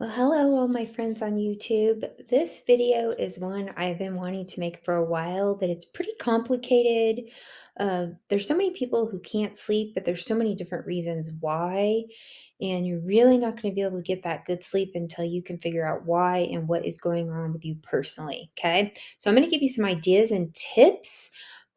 Well, hello, all my friends on YouTube. This video is one I've been wanting to make for a while, but it's pretty complicated. There's so many people who can't sleep, but there's so many different reasons why. And you're really not going to be able to get that good sleep until you can figure out why and what is going on with you personally. Okay. So I'm going to give you some ideas and tips,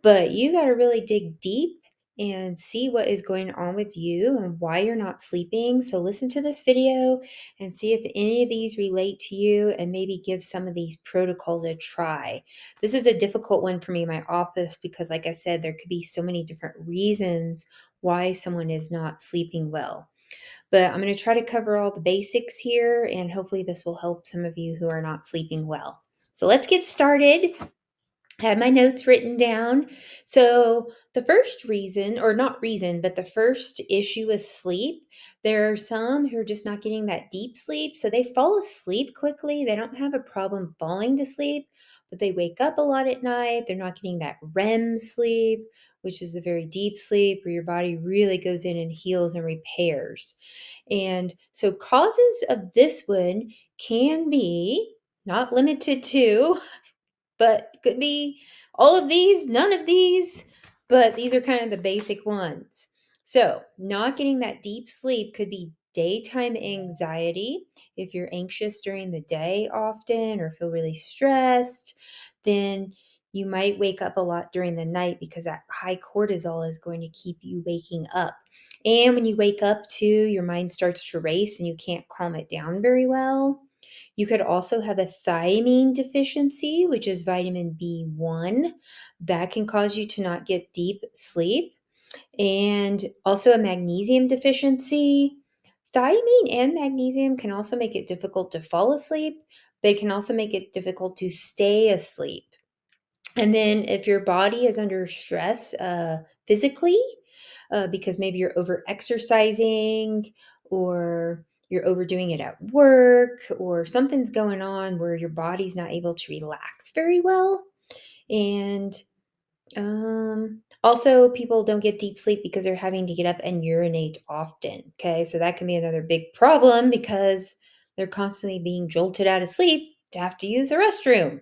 but you got to really dig deep and see what is going on with you and why you're not sleeping. So listen to this video and see if any of these relate to you and maybe give some of these protocols a try. This is a difficult one for me in my office because, like I said, there could be so many different reasons why someone is not sleeping well. But I'm going to try to cover all the basics here, and hopefully, this will help some of you who are not sleeping well. So let's get started. I had my notes written down. So, the first reason, or not reason, but the first issue is sleep. There are some who are just not getting that deep sleep. So, they fall asleep quickly. They don't have a problem falling to sleep, but they wake up a lot at night. They're not getting that REM sleep, which is the very deep sleep where your body really goes in and heals and repairs. And so, causes of this one can be not limited to but could be all of these, none of these, but these are kind of the basic ones. So, not getting that deep sleep could be daytime anxiety. If you're anxious during the day often or feel really stressed, then you might wake up a lot during the night because that high cortisol is going to keep you waking up. And when you wake up too, your mind starts to race and you can't calm it down very well. You could also have a thiamine deficiency, which is vitamin B1. That can cause you to not get deep sleep. And also a magnesium deficiency. Thiamine and magnesium can also make it difficult to fall asleep. They can also make it difficult to stay asleep. And then if your body is under stress physically, because maybe you're over exercising or you're overdoing it at work or something's going on where your body's not able to relax very well. And also, people don't get deep sleep because they're having to get up and urinate often. Okay, so that can be another big problem because they're constantly being jolted out of sleep to have to use the restroom.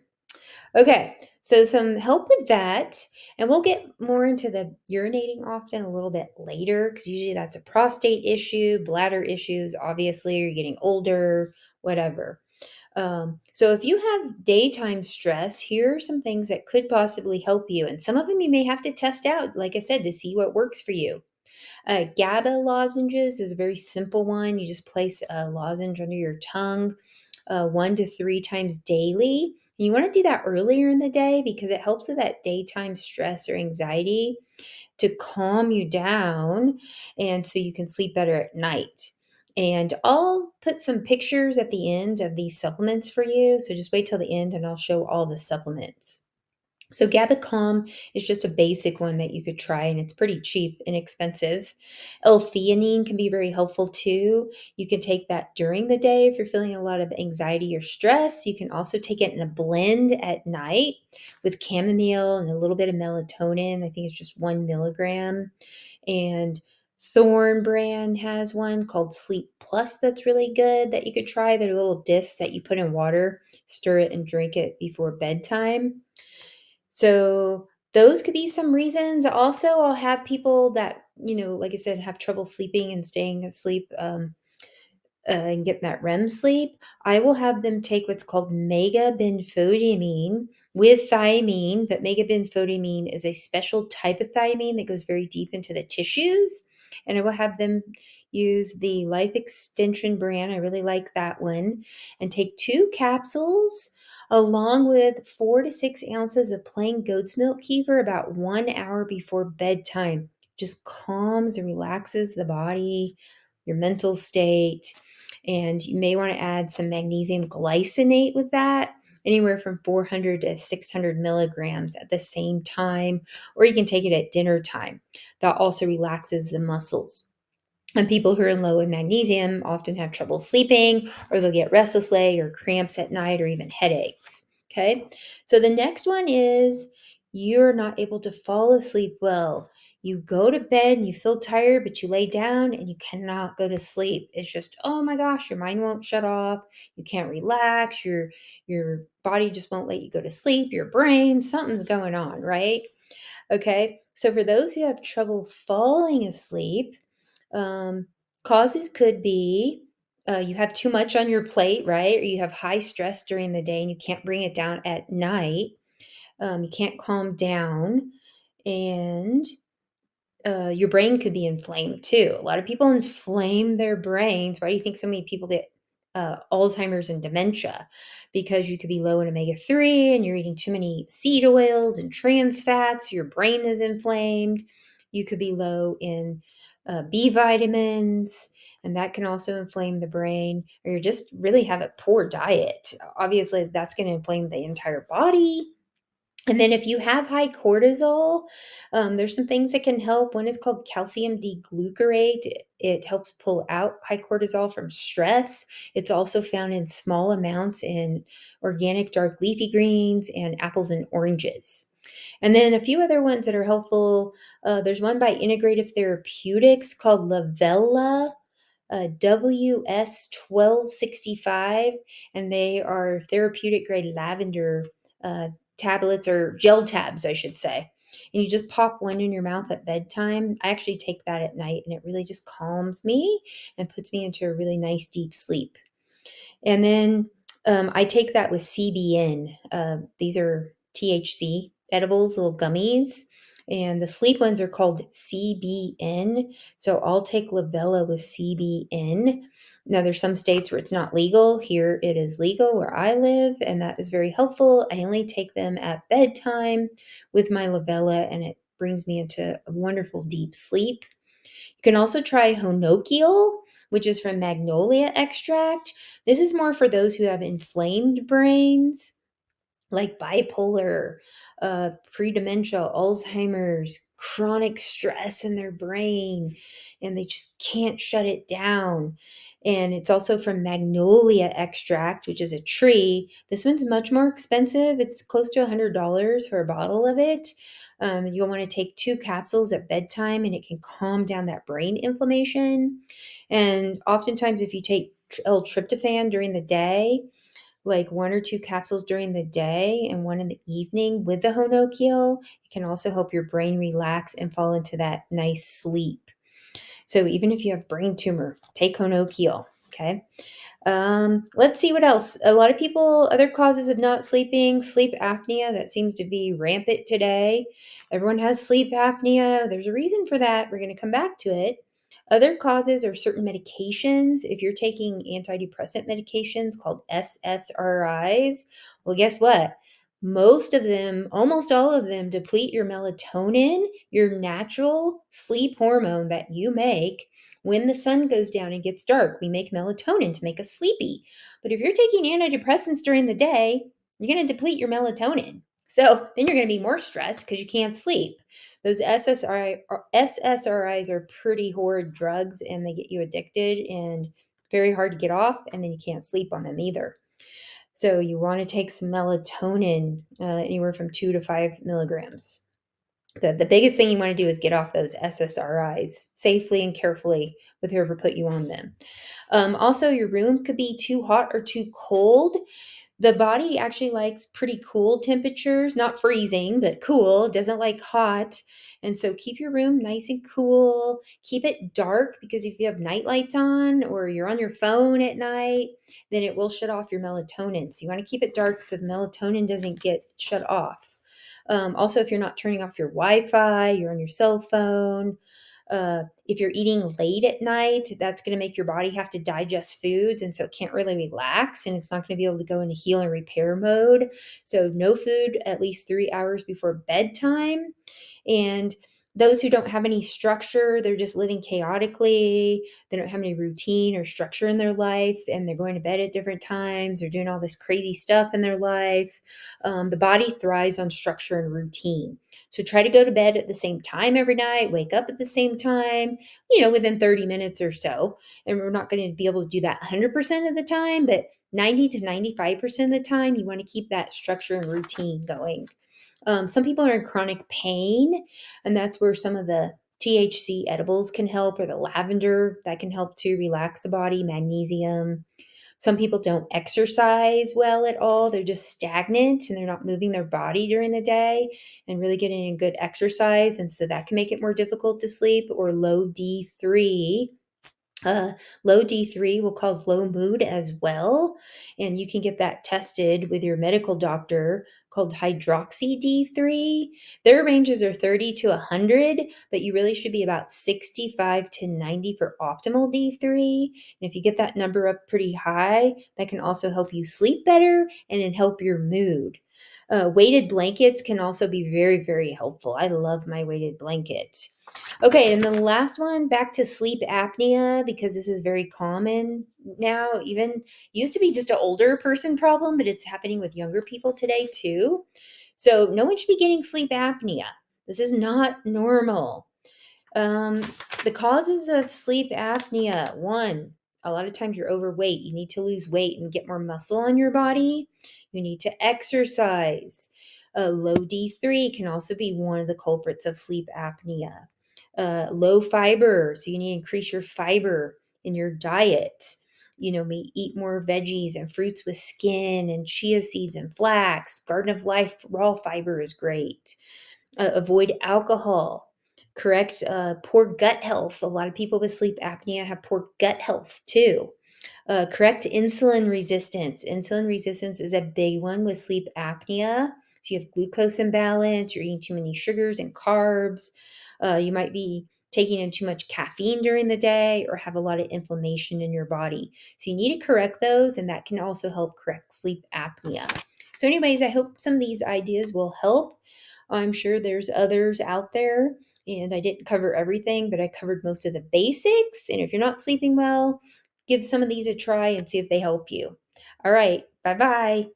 Okay, so some help with that, and we'll get more into the urinating often a little bit later because usually that's a prostate issue, bladder issues, obviously, you're getting older, whatever. So if you have daytime stress, here are some things that could possibly help you, and some of them you may have to test out, like I said, to see what works for you. GABA lozenges is a very simple one. You just place a lozenge under your tongue 1 to 3 times daily. You want to do that earlier in the day because it helps with that daytime stress or anxiety to calm you down and so you can sleep better at night. And I'll put some pictures at the end of these supplements for you. So just wait till the end and I'll show all the supplements. So Gabacom is just a basic one that you could try, and it's pretty cheap, inexpensive. L-theanine can be very helpful too. You can take that during the day if you're feeling a lot of anxiety or stress. You can also take it in a blend at night with chamomile and a little bit of melatonin. I think it's just 1 milligram. And Thorn brand has one called Sleep Plus that's really good that you could try. They're little discs that you put in water, stir it, and drink it before bedtime. So those could be some reasons. Also, I'll have people that, like I said, have trouble sleeping and staying asleep and getting that REM sleep. I will have them take what's called megabenfotiamine with thiamine, but megabenfotiamine is a special type of thiamine that goes very deep into the tissues. And I will have them use the Life Extension brand. I really like that one. And take 2 capsules along with 4 to 6 ounces of plain goat's milk kefir about 1 hour before bedtime. Just calms and relaxes the body, your mental state. And you may want to add some magnesium glycinate with that, anywhere from 400 to 600 milligrams at the same time, or you can take it at dinner time. That also relaxes the muscles. And people who are low in magnesium often have trouble sleeping, or they'll get restless leg or cramps at night, or even headaches. Okay. So the next one is you're not able to fall asleep well. You go to bed and you feel tired, but you lay down and you cannot go to sleep. It's just, oh my gosh, your mind won't shut off. You can't relax. Your body just won't let you go to sleep. Your brain, something's going on, right? Okay. So for those who have trouble falling asleep, um, causes could be you have too much on your plate, right? Or you have high stress during the day and you can't bring it down at night. You can't calm down. And your brain could be inflamed too. A lot of people inflame their brains. Why do you think so many people get Alzheimer's and dementia? Because you could be low in omega-3 and you're eating too many seed oils and trans fats. Your brain is inflamed. You could be low in B vitamins, and that can also inflame the brain. Or you just really have a poor diet. Obviously, that's going to inflame the entire body. And then if you have high cortisol, there's some things that can help. One is called calcium D-glucarate. It helps pull out high cortisol from stress. It's also found in small amounts in organic dark leafy greens and apples and oranges. And then a few other ones that are helpful. There's one by Integrative Therapeutics called Lavella. WS1265, and they are therapeutic grade lavender tablets, or gel tabs, I should say. And you just pop one in your mouth at bedtime. I actually take that at night, and it really just calms me and puts me into a really nice deep sleep. And then I take that with CBN. These are THC edibles, little gummies. And the sleep ones are called CBN. So I'll take Lavella with CBN. Now, there's some states where it's not legal. Here it is legal where I live, and that is very helpful. I only take them at bedtime with my Lavella, and it brings me into a wonderful deep sleep. You can also try Honokial, which is from magnolia extract. This is more for those who have inflamed brains, like bipolar, pre-dementia, Alzheimer's, chronic stress in their brain, and they just can't shut it down. And it's also from magnolia extract, which is a tree. This one's much more expensive. It's close to $100 for a bottle of it. You'll want to take 2 capsules at bedtime, and it can calm down that brain inflammation. And oftentimes, if you take L-tryptophan during the day, like 1 or 2 capsules during the day and 1 in the evening with the Honokial, it can also help your brain relax and fall into that nice sleep. So even if you have brain tumor, take Honokial, okay? Let's see what else. A lot of people, other causes of not sleeping, sleep apnea, that seems to be rampant today. Everyone has sleep apnea. There's a reason for that. We're going to come back to it. Other causes are certain medications. If you're taking antidepressant medications called SSRIs, well, guess what? Most of them, almost all of them, deplete your melatonin, your natural sleep hormone that you make when the sun goes down and gets dark. We make melatonin to make us sleepy. But if you're taking antidepressants during the day, you're going to deplete your melatonin. So then you're going to be more stressed because you can't sleep. Those SSRIs are pretty horrid drugs, and they get you addicted and very hard to get off, and then you can't sleep on them either. So you want to take some melatonin, anywhere from 2 to 5 milligrams. The biggest thing you want to do is get off those SSRIs safely and carefully with whoever put you on them. Also, your room could be too hot or too cold. The body actually likes pretty cool temperatures, not freezing, but cool. It doesn't like hot. And so keep your room nice and cool. Keep it dark, because if you have night lights on or you're on your phone at night, then it will shut off your melatonin. So you want to keep it dark so the melatonin doesn't get shut off. Also, if you're not turning off your Wi-Fi, you're on your cell phone. If you're eating late at night, that's going to make your body have to digest foods, and so it can't really relax, and it's not going to be able to go into heal and repair mode. So no food at least 3 hours before bedtime. And those who don't have any structure, they're just living chaotically. They don't have any routine or structure in their life, and they're going to bed at different times. They're doing all this crazy stuff in their life. The body thrives on structure and routine. So try to go to bed at the same time every night, wake up at the same time, within 30 minutes or so. And we're not going to be able to do that 100% of the time, but 90 to 95% of the time, you want to keep that structure and routine going. Some people are in chronic pain, and that's where some of the THC edibles can help, or the lavender that can help to relax the body, magnesium. Some people don't exercise well at all. They're just stagnant and they're not moving their body during the day and really getting a good exercise. And so that can make it more difficult to sleep. Or low D3, uh, low D3 will cause low mood as well. And you can get that tested with your medical doctor, called hydroxy D3. Their ranges are 30 to 100, but you really should be about 65 to 90 for optimal D3. And if you get that number up pretty high, that can also help you sleep better and then help your mood. Weighted blankets can also be very, very helpful. I love my weighted blanket. Okay, and the last one, back to sleep apnea, because this is very common now. Even used to be just an older person problem, but it's happening with younger people today too. So no one should be getting sleep apnea. This is not normal. Um, the causes of sleep apnea: one, a lot of times you're overweight. You need to lose weight and get more muscle on your body. You need to exercise. Low D3 can also be one of the culprits of sleep apnea. Low fiber, so you need to increase your fiber in your diet. Eat more veggies and fruits with skin, and chia seeds and flax. Garden of Life raw fiber is great. Avoid alcohol. Correct poor gut health. A lot of people with sleep apnea have poor gut health too. Correct insulin resistance. Insulin resistance is a big one with sleep apnea. So you have glucose imbalance, you're eating too many sugars and carbs. You might be taking in too much caffeine during the day, or have a lot of inflammation in your body. So you need to correct those, and that can also help correct sleep apnea. So anyways, I hope some of these ideas will help. I'm sure there's others out there, and I didn't cover everything, but I covered most of the basics. And if you're not sleeping well, give some of these a try and see if they help you. All right. Bye bye.